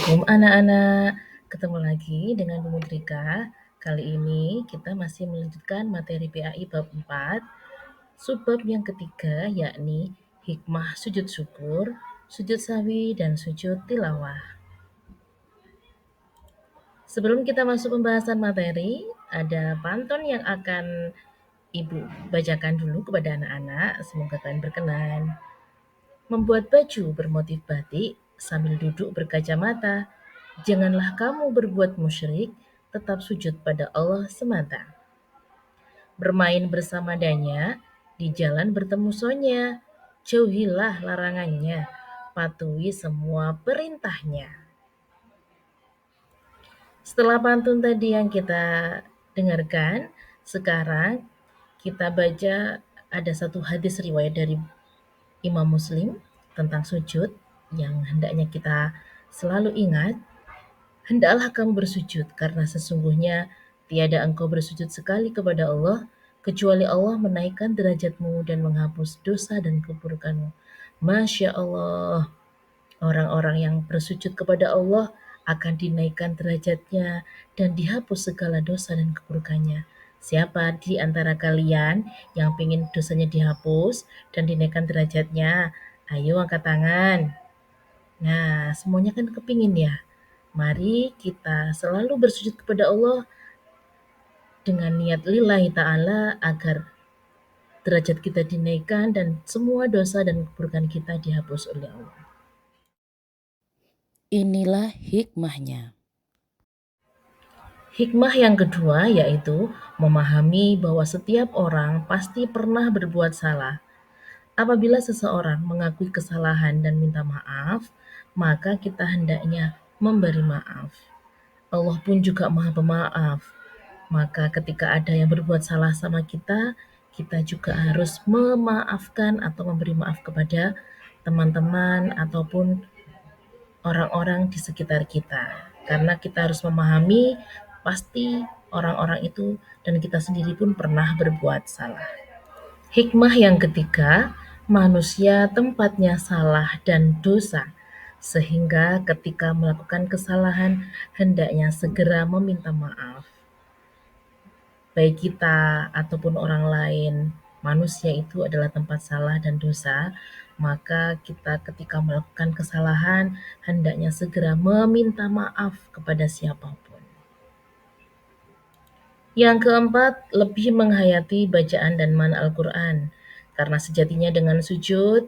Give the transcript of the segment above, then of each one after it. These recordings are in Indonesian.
Assalamualaikum anak-anak, ketemu lagi dengan Bu Mutrika. Kali ini kita masih melanjutkan materi PAI bab 4, subbab yang ketiga yakni hikmah sujud syukur, sujud sahwi, dan sujud tilawah. Sebelum kita masuk pembahasan materi, ada pantun yang akan Ibu bacakan dulu kepada anak-anak, semoga kalian berkenan. Membuat baju bermotif batik sambil duduk berkacamata. Janganlah kamu berbuat musyrik, tetap sujud pada Allah semata. Bermain bersama Danya, di jalan bertemu Sonya. Jauhilah larangannya, patuhi semua perintahnya. Setelah pantun tadi yang kita dengarkan, sekarang kita baca ada satu hadis riwayat dari Imam Muslim tentang sujud yang hendaknya kita selalu ingat. Hendaklah kamu bersujud, karena sesungguhnya tiada engkau bersujud sekali kepada Allah, kecuali Allah menaikkan derajatmu dan menghapus dosa dan keburukanmu. Masya Allah, orang-orang yang bersujud kepada Allah akan dinaikkan derajatnya dan dihapus segala dosa dan keburukannya. Siapa di antara kalian yang ingin dosanya dihapus dan dinaikkan derajatnya? Ayo angkat tangan. Nah, semuanya kan kepingin ya. Mari kita selalu bersujud kepada Allah dengan niat lillahi ta'ala agar derajat kita dinaikkan dan semua dosa dan keburukan kita dihapus oleh Allah. Inilah hikmahnya. Hikmah yang kedua yaitu memahami bahwa setiap orang pasti pernah berbuat salah. Apabila seseorang mengakui kesalahan dan minta maaf, maka kita hendaknya memberi maaf. Allah pun juga Maha Pemaaf. Maka ketika ada yang berbuat salah sama kita, kita juga harus memaafkan atau memberi maaf kepada teman-teman ataupun orang-orang di sekitar kita. Karena kita harus memahami pasti orang-orang itu dan kita sendiri pun pernah berbuat salah. Hikmah yang ketiga, manusia tempatnya salah dan dosa. Sehingga ketika melakukan kesalahan, hendaknya segera meminta maaf. Baik kita ataupun orang lain, manusia itu adalah tempat salah dan dosa, maka kita ketika melakukan kesalahan, hendaknya segera meminta maaf kepada siapapun. Yang keempat, lebih menghayati bacaan dan makna Al-Quran. Karena sejatinya dengan sujud,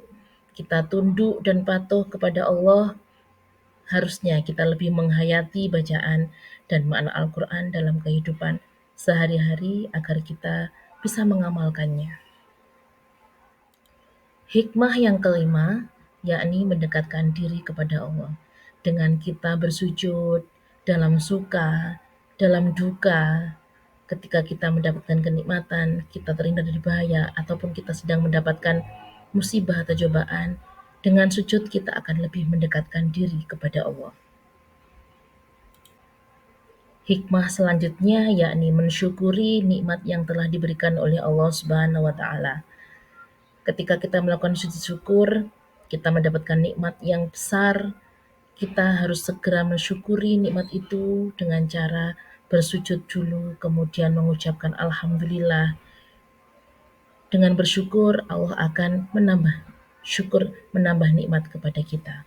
kita tunduk dan patuh kepada Allah, harusnya kita lebih menghayati bacaan dan makna Al-Quran dalam kehidupan sehari-hari agar kita bisa mengamalkannya. Hikmah yang kelima, yakni mendekatkan diri kepada Allah. Dengan kita bersujud dalam suka, dalam duka, ketika kita mendapatkan kenikmatan, kita terhindar dari bahaya, ataupun kita sedang mendapatkan musibah atau cobaan, dengan sujud kita akan lebih mendekatkan diri kepada Allah. Hikmah selanjutnya yakni mensyukuri nikmat yang telah diberikan oleh Allah Subhanahu wa taala. Ketika kita melakukan sujud syukur, kita mendapatkan nikmat yang besar, kita harus segera mensyukuri nikmat itu dengan cara bersujud dulu, kemudian mengucapkan alhamdulillah. Dengan bersyukur, Allah akan menambah nikmat kepada kita.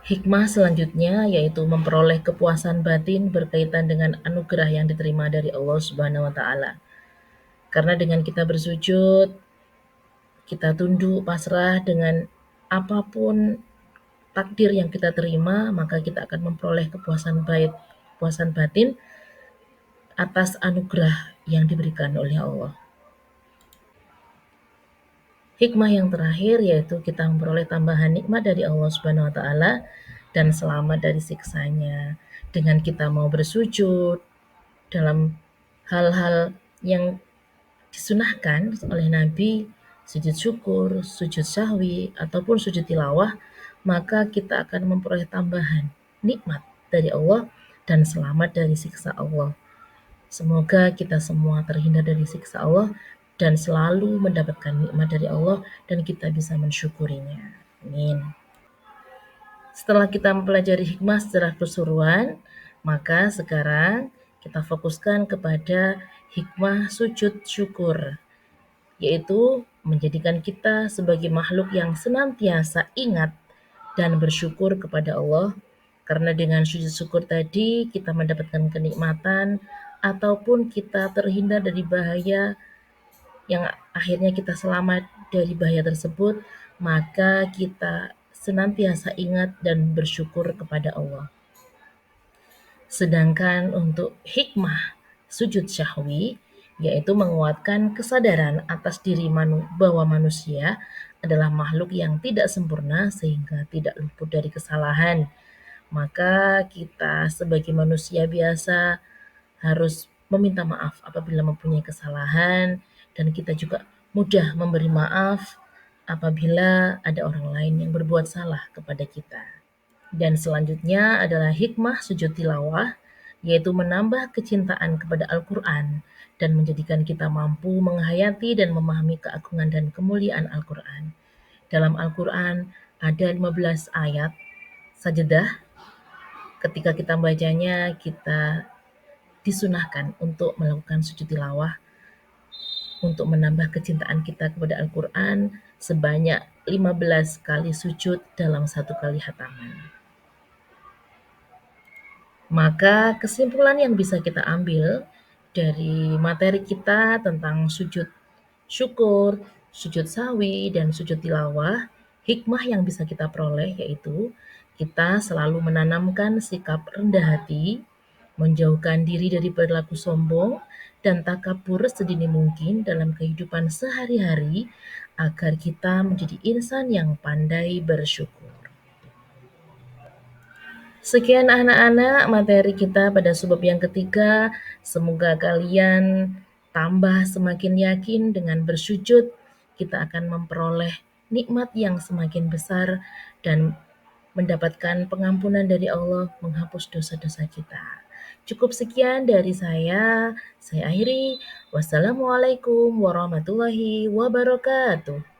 Hikmah selanjutnya yaitu memperoleh kepuasan batin berkaitan dengan anugerah yang diterima dari Allah Subhanahu wa taala. Karena dengan kita bersujud, kita tunduk pasrah dengan apapun takdir yang kita terima, maka kita akan memperoleh kepuasan batin atas anugerah yang diberikan oleh Allah. Hikmah yang terakhir yaitu kita memperoleh tambahan nikmat dari Allah Subhanahu wa taala dan selamat dari siksanya. Dengan kita mau bersujud dalam hal-hal yang disunahkan oleh Nabi, sujud syukur, sujud sahwi, ataupun sujud tilawah, maka kita akan memperoleh tambahan nikmat dari Allah dan selamat dari siksa Allah. Semoga kita semua terhindar dari siksa Allah dan selalu mendapatkan nikmat dari Allah dan kita bisa mensyukurinya. Amin. Setelah kita mempelajari hikmah secara keseluruhan, maka sekarang kita fokuskan kepada hikmah sujud syukur, yaitu menjadikan kita sebagai makhluk yang senantiasa ingat dan bersyukur kepada Allah, karena dengan sujud syukur tadi kita mendapatkan kenikmatan ataupun kita terhindar dari bahaya yang akhirnya kita selamat dari bahaya tersebut, maka kita senantiasa ingat dan bersyukur kepada Allah. Sedangkan untuk hikmah sujud syahwi, yaitu menguatkan kesadaran atas diri bahwa manusia adalah makhluk yang tidak sempurna sehingga tidak luput dari kesalahan. Maka kita sebagai manusia biasa harus meminta maaf apabila mempunyai kesalahan, dan kita juga mudah memberi maaf apabila ada orang lain yang berbuat salah kepada kita. Dan selanjutnya adalah hikmah sujud tilawah, yaitu menambah kecintaan kepada Al-Quran dan menjadikan kita mampu menghayati dan memahami keagungan dan kemuliaan Al-Quran. Dalam Al-Quran ada 15 ayat sajadah. Ketika kita membacanya, kita disunahkan untuk melakukan sujud tilawah untuk menambah kecintaan kita kepada Al-Quran sebanyak 15 kali sujud dalam satu kali khataman. Maka kesimpulan yang bisa kita ambil dari materi kita tentang sujud syukur, sujud sawi, dan sujud tilawah, hikmah yang bisa kita peroleh yaitu kita selalu menanamkan sikap rendah hati, menjauhkan diri dari perilaku sombong, dan takabur sedini mungkin dalam kehidupan sehari-hari agar kita menjadi insan yang pandai bersyukur. Sekian anak-anak materi kita pada subbab yang ketiga. Semoga kalian tambah semakin yakin dengan bersujud, kita akan memperoleh nikmat yang semakin besar dan mendapatkan pengampunan dari Allah, menghapus dosa-dosa kita. Cukup sekian dari saya akhiri. Wassalamualaikum warahmatullahi wabarakatuh.